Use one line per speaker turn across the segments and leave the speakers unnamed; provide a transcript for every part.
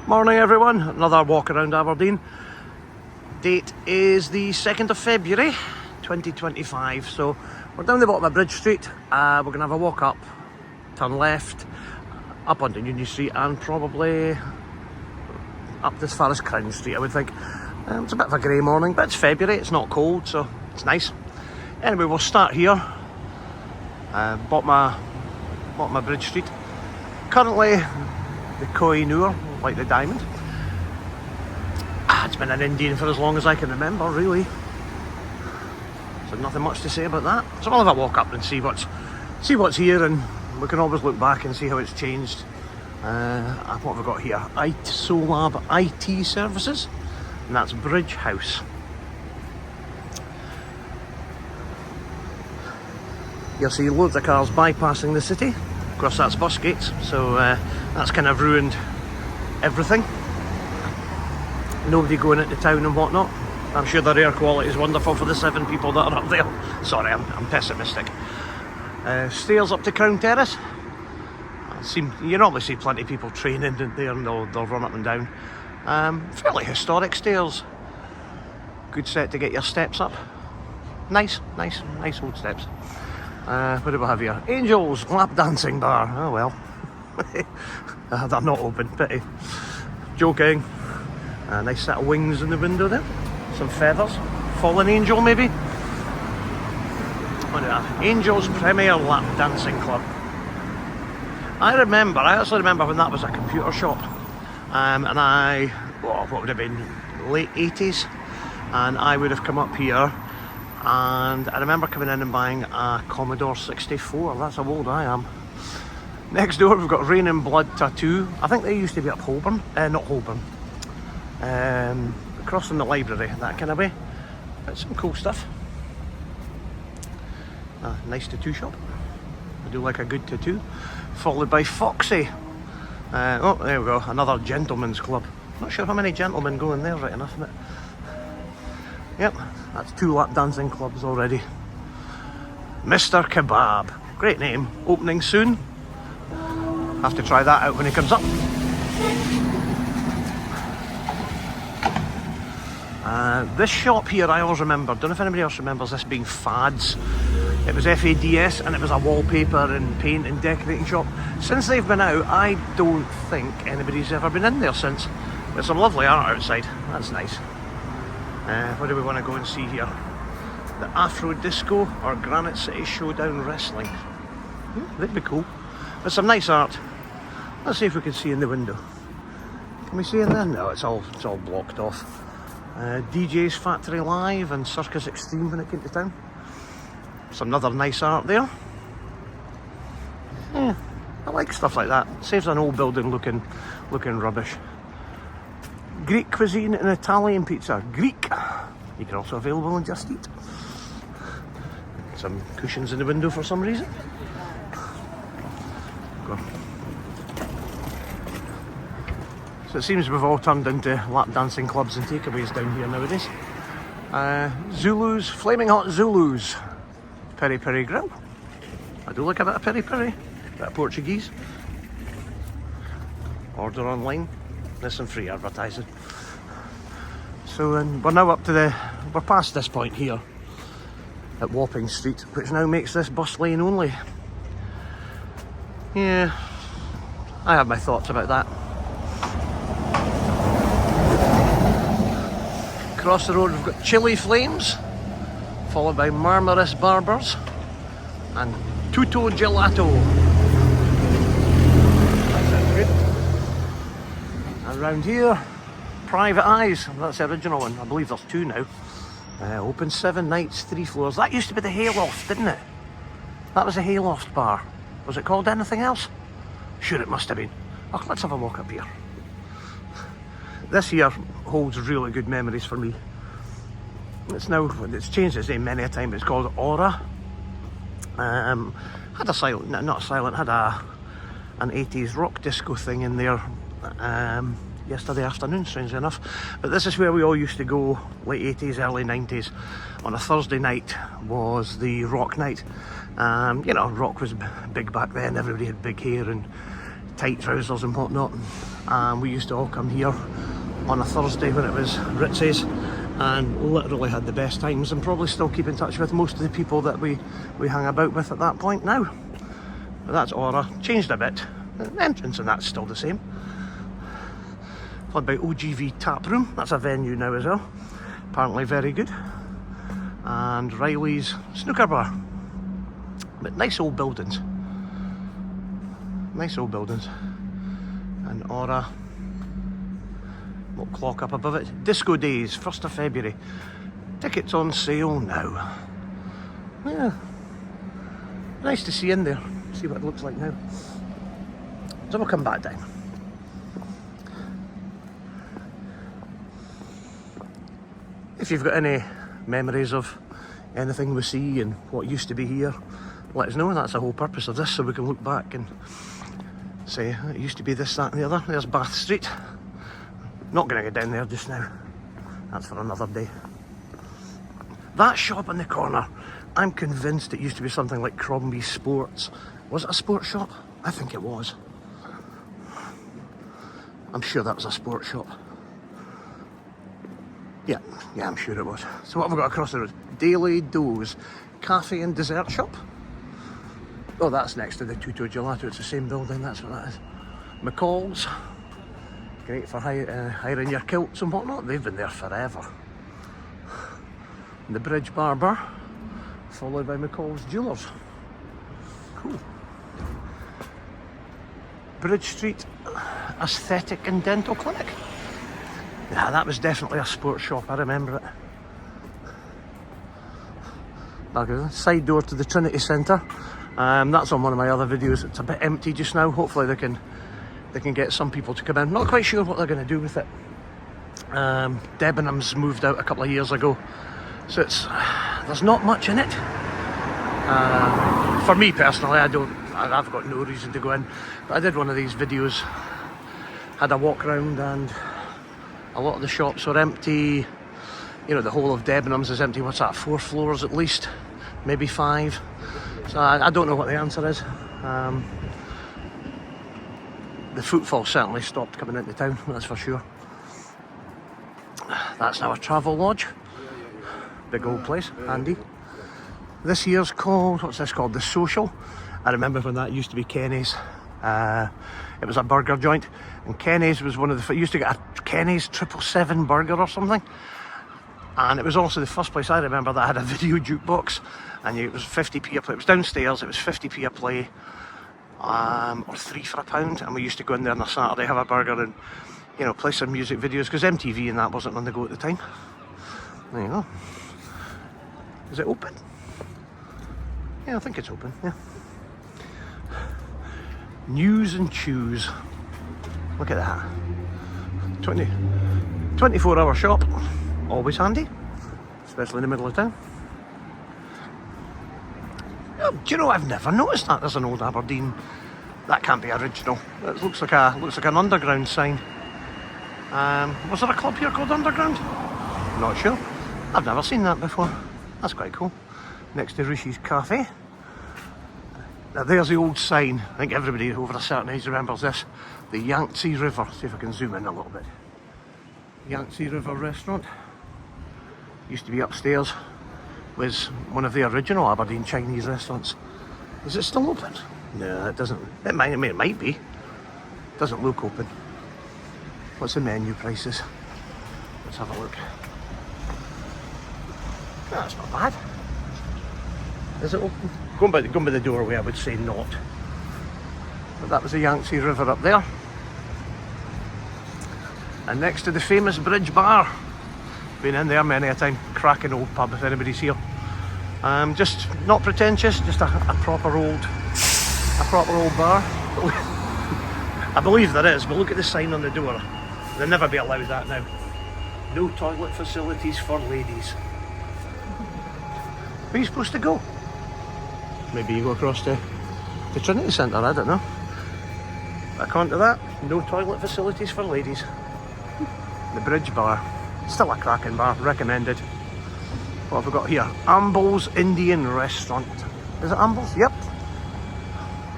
Morning everyone, another walk around Aberdeen. Date is the 2nd of February 2025, so we're down the bottom of Bridge Street. We're going to have a walk up, turn left, up onto Union Street and probably up as far as Crown Street, I would think. It's a bit of a grey morning, but it's February, it's not cold, so it's nice. Anyway, we'll start here, bottom of Bridge Street. Currently the Koh-i-Noor, like the diamond. It's been an Indian for as long as I can remember, really. So nothing much to say about that. So we'll have a walk up and see what's here, and we can always look back and see how it's changed. What have we got here? Solab IT Services, and that's Bridge House. You'll see loads of cars bypassing the city. Of course, that's bus gates, so that's kind of ruined everything. Nobody going into town and whatnot. I'm sure their air quality is wonderful for the 7 people that are up there. Sorry, I'm pessimistic. Stairs up to Crown Terrace. You normally see plenty of people training in there, and they'll run up and down. Fairly historic stairs. Good set to get your steps up. Nice old steps. What do we have here? Angels Lap Dancing Bar. Oh well. They're not open, pity. Joking. A nice set of wings in the window there. Some feathers. Fallen angel, maybe? What do we have? Angels Premier Lap Dancing Club. I actually remember when that was a computer shop. And what would have been, late 80s? And I would have come up here, and I remember coming in and buying a Commodore 64. That's how old I am. Next door we've got Rain and Blood Tattoo. I think they used to be up Holborn. Not Holborn. Across from the library, that kind of way. But some cool stuff. Nice tattoo shop. I do like a good tattoo. Followed by Foxy. Oh, there we go. Another gentleman's club. Not sure how many gentlemen go in there, right enough, isn't it? Yep, that's 2 lap dancing clubs already. Mr. Kebab. Great name. Opening soon. Have to try that out when he comes up. This shop here I always remember, don't know if anybody else remembers this being Fads. It was FADS, and it was a wallpaper and paint and decorating shop. Since they've been out, I don't think anybody's ever been in there since. There's some lovely art outside, that's nice. Where do we want to go and see here? The Afro Disco or Granite City Showdown Wrestling. That'd be cool. There's some nice art. Let's see if we can see in the window. Can we see in there? No, it's all blocked off. DJ's Factory Live and Circus Extreme when it came to town. Some other nice art there. Yeah, I like stuff like that. Saves an old building looking rubbish. Greek cuisine and Italian pizza. Greek. You can also available in Just Eat. Some cushions in the window for some reason. Go. So it seems we've all turned into lap dancing clubs and takeaways down here nowadays. Zulus, Flaming Hot Zulus. Peri Peri Grill. I do like a bit of Peri Peri. A bit of Portuguese. Order online. There's some free advertising. So we're now up to we're past this point here at Wapping Street, which now makes this bus lane only. Yeah, I have my thoughts about that. Across the road we've got Chili Flames, followed by Marmaris Barbers and Tutto Gelato. That sounds good. And round here, Private Eyes. That's the original one. I believe there's 2 now. Open 7 nights, 3 floors. That used to be the Hayloft, didn't it? That was the Hayloft bar. Was it called anything else? Sure, it must have been. Oh, let's have a walk up here. This here holds really good memories for me. It's changed its name many a time. It's called Aura. Had a silent, not silent, had an 80s rock disco thing in there yesterday afternoon, strangely enough. But this is where we all used to go, late 80s, early 90s. On a Thursday night was the rock night. You know, rock was big back then. Everybody had big hair and tight trousers and whatnot. and we used to all come here on a Thursday when it was Ritzy's, and literally had the best times, and probably still keep in touch with most of the people that we hang about with at that point now. But that's Aura, changed a bit. The entrance and that's still the same. Followed by OGV Tap Room, that's a venue now as well, apparently very good. And Riley's Snooker Bar. But nice old buildings. Nice old buildings. And Aura, little clock up above it. Disco Days, 1st of February. Tickets on sale now. Yeah. Nice to see in there. See what it looks like now. So we'll come back down. If you've got any memories of anything we see and what used to be here, let us know. That's the whole purpose of this, so we can look back and say it used to be this, that and the other. There's Bath Street. Not going to get down there just now. That's for another day. That shop in the corner, I'm convinced it used to be something like Crombie Sports. Was it a sports shop? I think it was. I'm sure that was a sports shop. Yeah, I'm sure it was. So what have we got across the road? Daily Doze Cafe and Dessert Shop. Oh, that's next to the Tutto Gelato. It's the same building, that's what that is. McCall's. Great for hiring your kilts and whatnot. They've been there forever. The Bridge Barber, followed by McCall's Jewellers. Cool. Bridge Street Aesthetic and Dental Clinic. Yeah, that was definitely a sports shop, I remember it. Side door to the Trinity Centre. That's on one of my other videos. It's a bit empty just now. Hopefully they can get some people to come in. Not quite sure what they're going to do with it. Debenhams moved out a couple of years ago, so there's not much in it. For me personally, I've got no reason to go in. But I did one of these videos, had a walk around, and a lot of the shops were empty. You know, the whole of Debenhams is empty. What's that, 4 floors at least? Maybe 5. So I don't know what the answer is. The footfall certainly stopped coming into town, that's for sure. That's now a travel lodge. Big old place, handy. This here's called, what's this called? The Social. I remember when that used to be Kenny's. It was a burger joint, and Kenny's was one of the, you used to get a Kenny's 777 burger or something. And it was also the first place I remember that had a video jukebox, and it was 50p a play. It was downstairs, it was 50p a play, or 3 for £1, and we used to go in there on a Saturday, have a burger, and, you know, play some music videos, because MTV and that wasn't on the go at the time. There you go. Is it open? Yeah, I think it's open, yeah. News and Chews. Look at that. 24-hour shop. Always handy, especially in the middle of town. Oh, do you know, I've never noticed that there's an old Aberdeen. That can't be original. It looks like an underground sign. Was there a club here called Underground? Not sure. I've never seen that before. That's quite cool. Next to Rishi's Cafe. Now there's the old sign. I think everybody over a certain age remembers this. The Yangtze River. See if I can zoom in a little bit. Yangtze River Restaurant. Used to be upstairs. Was one of the original Aberdeen Chinese restaurants. Is it still open? No, it doesn't. It might be. Doesn't look open. What's the menu prices? Let's have a look. No, that's not bad. Is it open? Going by the doorway, I would say not. But that was the Yangtze River up there. And next to the famous Bridge Bar. Been in there many a time. Cracking old pub if anybody's here. Just not pretentious, just a proper old bar. I believe there is, but look at the sign on the door. They'll never be allowed that now. No toilet facilities for ladies. Where are you supposed to go? Maybe you go across to the Trinity Centre, I don't know. Back onto that, no toilet facilities for ladies. The Bridge Bar. Still a cracking bar, recommended. What have we got here? Amble's Indian Restaurant. Is it Amble's? Yep.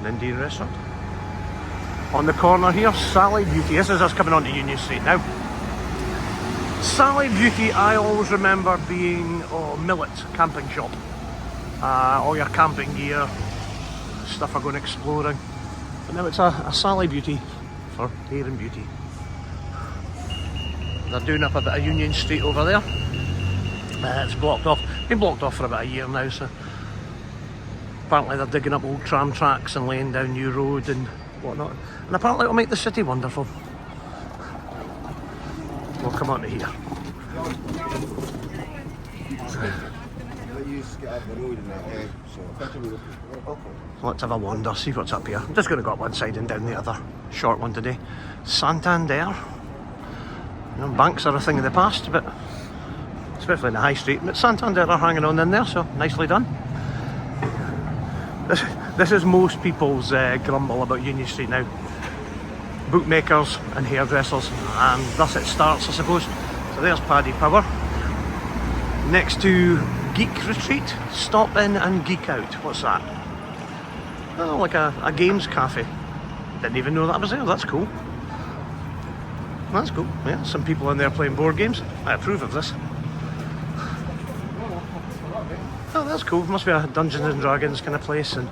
An Indian restaurant. on the corner here, Sally Beauty. This is us coming onto Union Street now. Sally Beauty, I always remember being Millet camping shop. All your camping gear, stuff for going exploring. But now it's a Sally Beauty for hair and beauty. They're doing up a bit of Union Street over there. It's blocked off. Been blocked off for about a year now, so apparently they're digging up old tram tracks and laying down new road and whatnot. And apparently it'll make the city wonderful. We'll come on to here. Let's have a wander, see what's up here. I'm just going to go up one side and down the other. Short one today. Santander. You know, banks are a thing of the past, but especially in the high street. But Santander are hanging on in there, so nicely done. This is most people's grumble about Union Street now. Bookmakers and hairdressers, and thus it starts, I suppose. So there's Paddy Power. Next to Geek Retreat, stop in and geek out. What's that? Oh, like a games cafe. Didn't even know that was there. That's cool. That's cool. Yeah, some people in there playing board games. I approve of this. Oh, that's cool. Must be a Dungeons and Dragons kind of place. And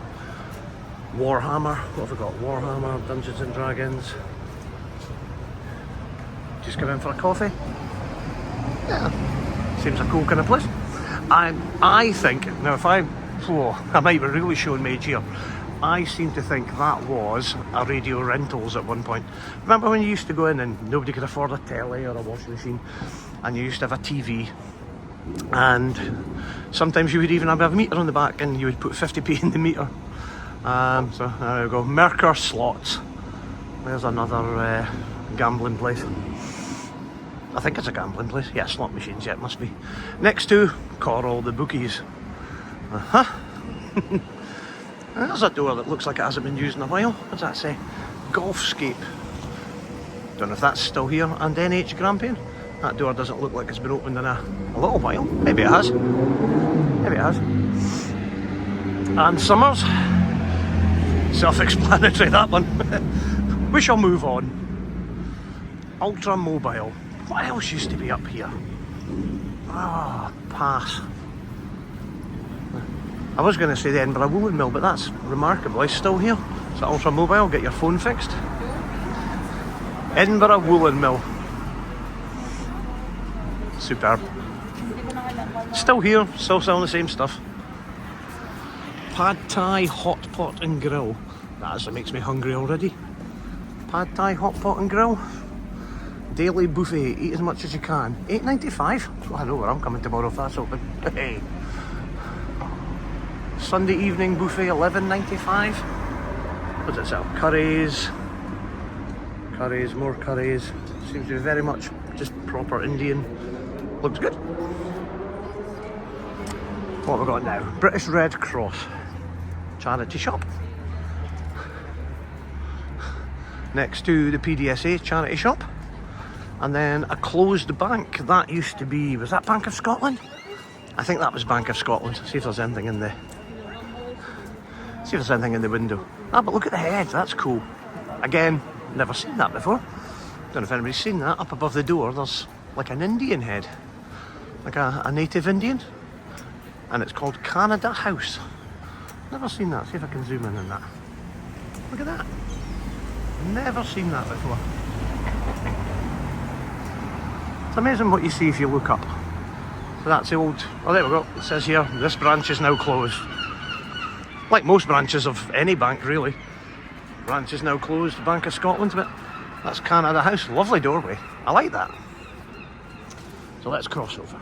Warhammer. What have we got? Warhammer, Dungeons and Dragons. Just come in for a coffee. Yeah, seems a cool kind of place. I think, now if I might be really showing my age here. I seem to think that was a Radio Rentals at one point. Remember when you used to go in and nobody could afford a telly or a washing machine, and you used to have a TV, and sometimes you would even have a meter on the back and you would put 50p in the meter. So there we go, Mercer Slots. There's another gambling place. I think it's a gambling place. Yeah, slot machines, yeah, it must be. Next to Coral, the bookies. There's a door that looks like it hasn't been used in a while. What does that say? Golfscape. Don't know if that's still here. And NH Grampian. That door doesn't look like it's been opened in a little while. Maybe it has. Maybe it has. And Summers. Self-explanatory, that one. We shall move on. Ultra Mobile. What else used to be up here? Pass. I was going to say the Edinburgh Woolen Mill, but that's remarkably still here. So Ultra Mobile, get your phone fixed. Edinburgh Woolen Mill. Superb. Still here, still selling the same stuff. Pad Thai Hot Pot and Grill. That actually makes me hungry already. Pad Thai Hot Pot and Grill. Daily buffet, eat as much as you can. $8.95. Well, I know where I'm coming tomorrow if that's open. Hey. Sunday evening buffet, $11.95. What's it sell? Curries. Curries, more curries. Seems to be very much just proper Indian. Looks good. What have we got now? British Red Cross. Charity shop. Next to the PDSA charity shop. And then a closed bank. That used to be, was that Bank of Scotland? I think that was Bank of Scotland. See if there's anything in there. See if there's anything in the window. But look at the head, that's cool. Again, never seen that before. Don't know if anybody's seen that. Up above the door, there's like an Indian head. Like a native Indian. And it's called Canada House. Never seen that. See if I can zoom in on that. Look at that. Never seen that before. It's amazing what you see if you look up. So that's the old, oh there we go, it says here, this branch is now closed. Like most branches of any bank really. Branch is now closed, Bank of Scotland, but that's Canada House, lovely doorway. I like that. So let's cross over.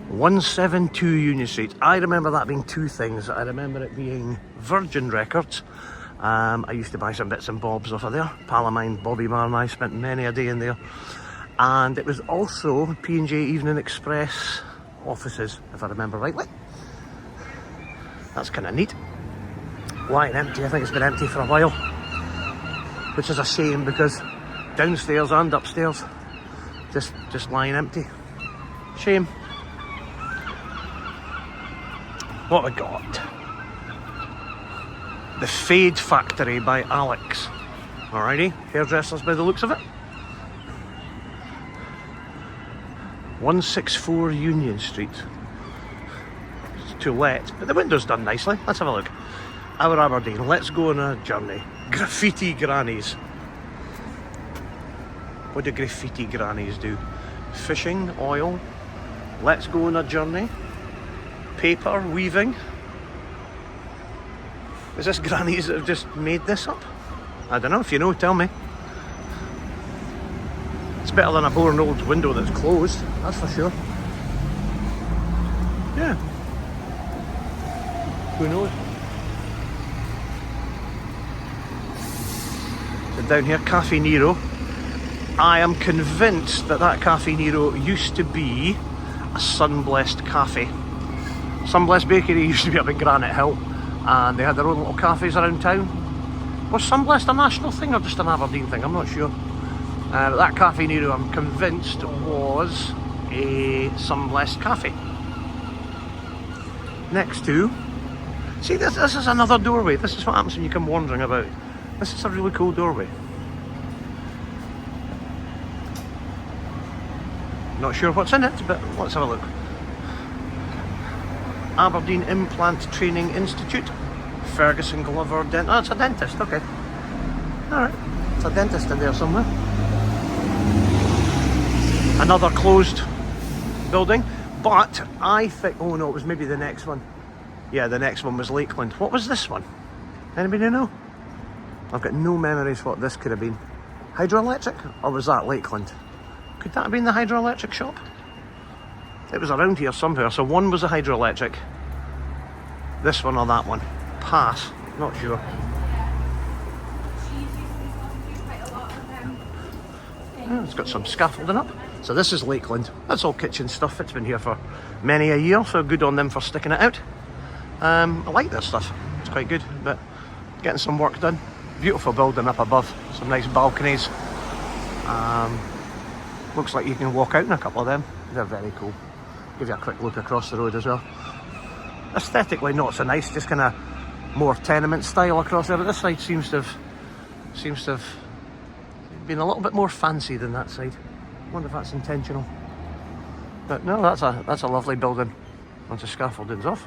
172 Union Street. I remember that being two things. I remember it being Virgin Records. I used to buy some bits and bobs off of there. Pal of mine, Bobby Marr, and I spent many a day in there. And it was also P&J Evening Express offices, if I remember rightly. That's kind of neat. Lying empty, I think it's been empty for a while. Which is a shame because downstairs and upstairs, just lying empty. Shame. What have we got? The Fade Factory by Alex. Alrighty, hairdressers by the looks of it. 164 Union Street. It's to let, but the window's done nicely. Let's have a look. Our Aberdeen, let's go on a journey. Graffiti grannies. What do graffiti grannies do? Fishing, oil. Let's go on a journey. Paper, weaving. Is this grannies that have just made this up? I don't know, if you know, tell me. It's better than a boring old window that's closed, that's for sure. Yeah. Who knows? So down here, Cafe Nero. I am convinced that that Cafe Nero used to be a Sunblessed cafe. Sunblessed Bakery used to be up in Granite Hill, and they had their own little cafes around town. Was Sunblessed a national thing or just an Aberdeen thing? I'm not sure. But that Cafe Nero, I'm convinced, was a Sunblessed cafe. Next to... See, this is another doorway. This is what happens when you come wandering about. This is a really cool doorway. Not sure what's in it, but let's have a look. Aberdeen Implant Training Institute. Ferguson Glover Dent. Oh, it's a dentist, okay. Alright, it's a dentist in there somewhere. Another closed building, but I think, oh no, it was maybe the next one. Yeah, the next one was Lakeland. What was this one? Anybody know? I've got no memories what this could have been. Hydroelectric? Or was that Lakeland? Could that have been the hydroelectric shop? It was around here somewhere, so one was a hydroelectric. This one or that one. Pass, not sure. Oh, it's got some scaffolding up. So this is Lakeland. That's all kitchen stuff. It's been here for many a year, so good on them for sticking it out. I like this stuff. It's quite good, but getting some work done. Beautiful building up above. Some nice balconies. Looks like you can walk out in a couple of them. They're very cool. Give you a quick look across the road as well. Aesthetically not so nice, just kind of more tenement style across there, but this side seems to have been a little bit more fancy than that side. I wonder if that's intentional. But no, that's a lovely building once the scaffolding's off.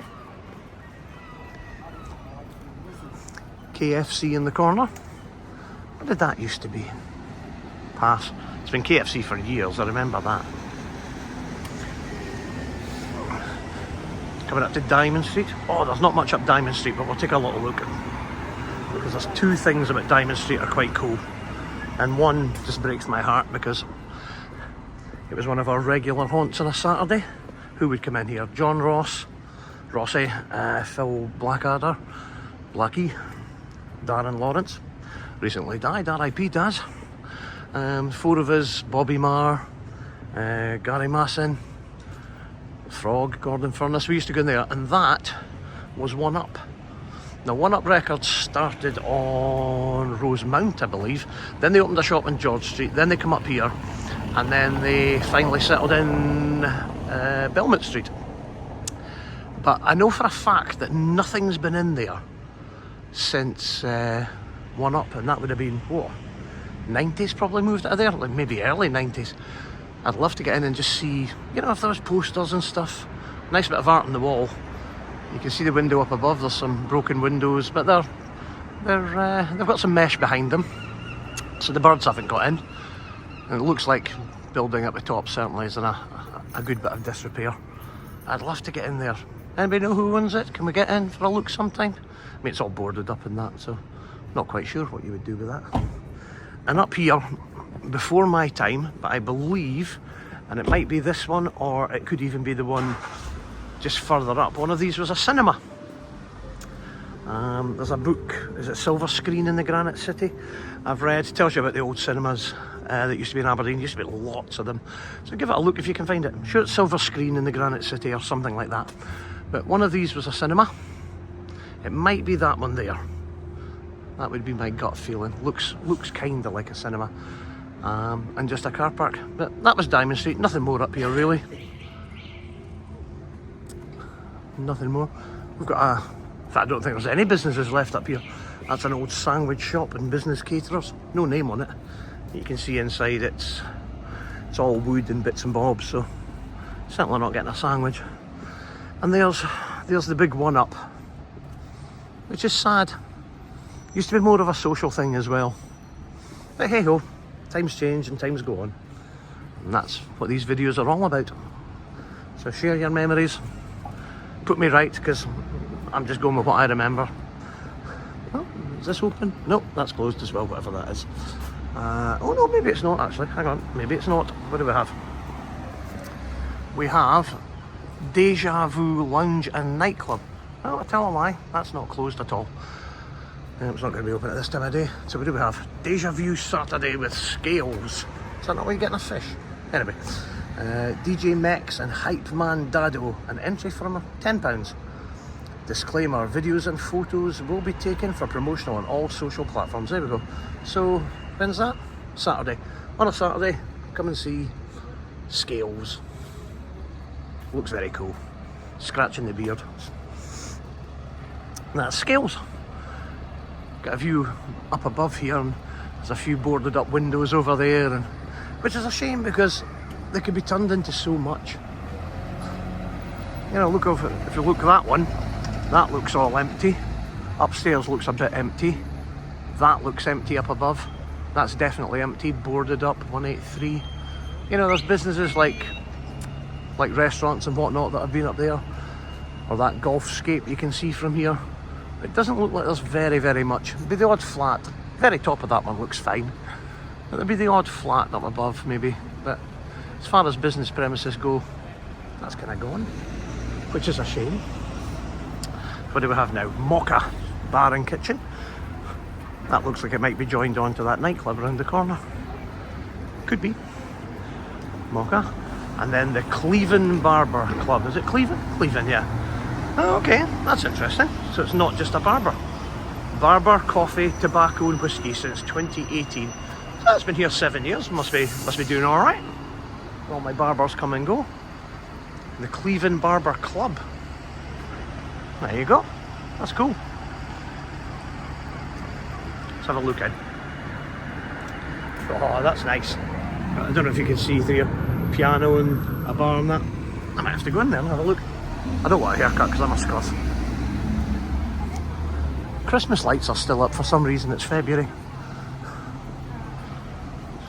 KFC in the corner. What did that used to be? Pass. It's been KFC for years, I remember that. Coming up to Diamond Street. Oh, there's not much up Diamond Street, but we'll take a little look. Because there's two things about Diamond Street are quite cool. And one just breaks my heart because it was one of our regular haunts on a Saturday. Who would come in here? John Ross, Rossi, Phil Blackadder, Blackie, Darren Lawrence. Recently died, R.I.P. Daz. Four of us, Bobby Marr, Gary Masson, Frog, Gordon Furness. We used to go in there, and that was One Up. Now, One Up Records started on Rosemount, I believe. Then they opened a shop on George Street. Then they come up here, and then they finally settled in Belmont Street. But I know for a fact that nothing's been in there since One Up, and that would have been, what, 90s probably moved out of there, like maybe early 90s. I'd love to get in and just see, you know, if there was posters and stuff. Nice bit of art on the wall. You can see the window up above, there's some broken windows, but they've got some mesh behind them, so the birds haven't got in. And it looks like building at the top certainly is in a good bit of disrepair. I'd love to get in there. Anybody know who owns it? Can we get in for a look sometime? I mean, it's all boarded up and that, so not quite sure what you would do with that. And up here, before my time, but I believe, and it might be this one, or it could even be the one just further up, one of these was a cinema. There's a book, is it Silver Screen in the Granite City? I've read, tells you about the old cinemas that used to be in Aberdeen. Used to be lots of them, so give it a look if you can find it. I'm sure it's Silver Screen in the Granite City or something like that, but one of these was a cinema. It might be that one there. That would be my gut feeling. Looks kind of like a cinema, and just a car park. But that was Diamond Street. Nothing more up here really. Nothing more. We've got a... In fact, I don't think there's any businesses left up here. That's an old sandwich shop and business caterers. No name on it. You can see inside it's all wood and bits and bobs, so certainly not getting a sandwich. And there's the big one up, which is sad. Used to be more of a social thing as well. But hey ho, times change and times go on. And that's what these videos are all about. So share your memories. Put me right, because I'm just going with what I remember. Oh, is this open? Nope, that's closed as well, whatever that is. Oh no, maybe it's not actually. Hang on, maybe it's not. What do we have? We have Deja Vu Lounge and Nightclub. Oh, I tell a lie, that's not closed at all. It's not going to be open at this time of day. So what do we have? Deja Vu Saturday with Scales. Is that not where you're getting a fish? Anyway, DJ Mex and Hype Man Dado. An entry from £10. Disclaimer, videos and photos will be taken for promotional on all social platforms. There we go. So, when's that? Saturday. On a Saturday, come and see Scales. Looks very cool. Scratching the beard. That's Scales. Got a view up above here, and there's a few boarded up windows over there, and which is a shame because they could be turned into so much. You know, look over, if you look at that one, that looks all empty. Upstairs looks a bit empty. That looks empty up above. That's definitely empty, boarded up, 183. You know, there's businesses like restaurants and whatnot that have been up there, or that golf scape you can see from here. It doesn't look like there's very, very much. There'd be the odd flat. Very top of that one looks fine. But there'd be the odd flat up above, maybe. But as far as business premises go, that's kind of gone, which is a shame. What do we have now? Mocha Bar and Kitchen. That looks like it might be joined on to that nightclub around the corner. Could be. Mocha. And then the Cleven Barber Club. Is it Cleven? Cleven, yeah. Oh, okay, that's interesting. So it's not just a barber. Barber, coffee, tobacco and whiskey since 2018. So that's been here 7 years. Must be doing all right. All my barbers come and go. The Cleven Barber Club. There you go. That's cool. Let's have a look in. Oh, that's nice. I don't know if you can see through a piano and a bar and that. I might have to go in there and have a look. I don't want a haircut because I'm a scuff. Christmas lights are still up for some reason. It's February.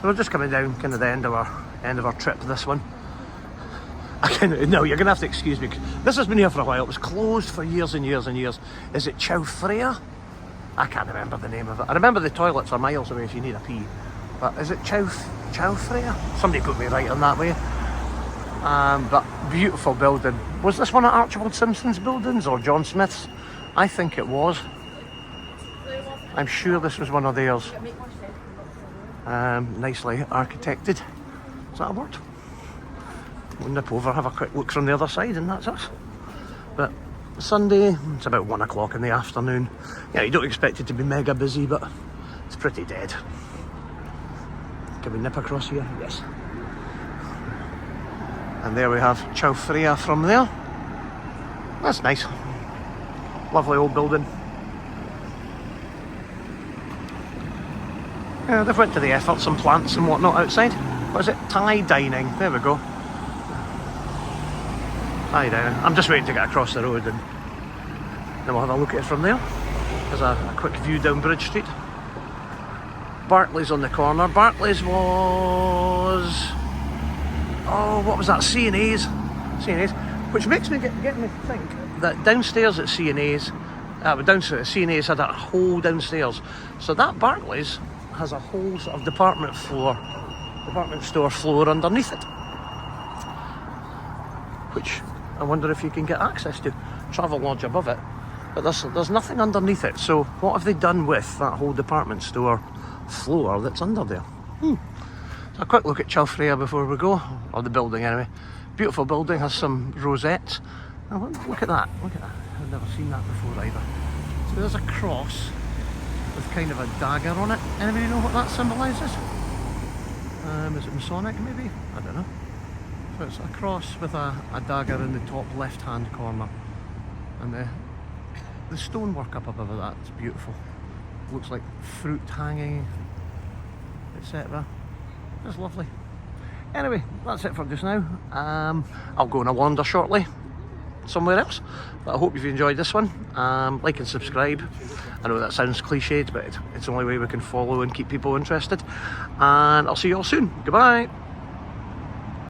So we're just coming down kind of the end of our trip, this one. No, you're going to have to excuse me. This has been here for a while. It was closed for years and years and years. Is it Chow Freya? I can't remember the name of it. I remember the toilets are miles away if you need a pee. But is it Chow Freya? Somebody put me right on that way. But beautiful building. Was this one of Archibald Simpson's buildings or John Smith's? I think it was. I'm sure this was one of theirs. Nicely architected. Is that a word? We'll nip over, have a quick look from the other side, and that's us. But Sunday, it's about 1 o'clock in the afternoon. Yeah, you don't expect it to be mega busy, but it's pretty dead. Can we nip across here? Yes. And there we have Chow Freya from there. That's nice. Lovely old building. Yeah, they've went to the effort, some plants and whatnot outside. What is it? Thai dining. There we go. Thai dining. I'm just waiting to get across the road and then we'll have a look at it from there. There's a quick view down Bridge Street. Barclays on the corner. Barclays was... oh, what was that? C&A's. C&A's. Which makes me get me think that downstairs at C&A's, downstairs, C&A's had a whole downstairs. So that Barclays has a whole sort of department store floor underneath it. Which I wonder if you can get access to. Travel Lodge above it. But there's nothing underneath it. So what have they done with that whole department store floor that's under there? A quick look at Chow Freya before we go, or the building anyway. Beautiful building, has some rosettes. Oh, look at that, look at that. I've never seen that before either. So there's a cross with kind of a dagger on it. Anybody know what that symbolises? Is it Masonic maybe? I don't know. So it's a cross with a dagger in the top left hand corner. And the stonework up above that is beautiful. looks like fruit hanging, etc. It's lovely. Anyway, that's it for just now. I'll go on a wander shortly somewhere else, but I hope you've enjoyed this one. Like and subscribe. I know that sounds cliched, but it's the only way we can follow and keep people interested, and I'll see you all soon. Goodbye.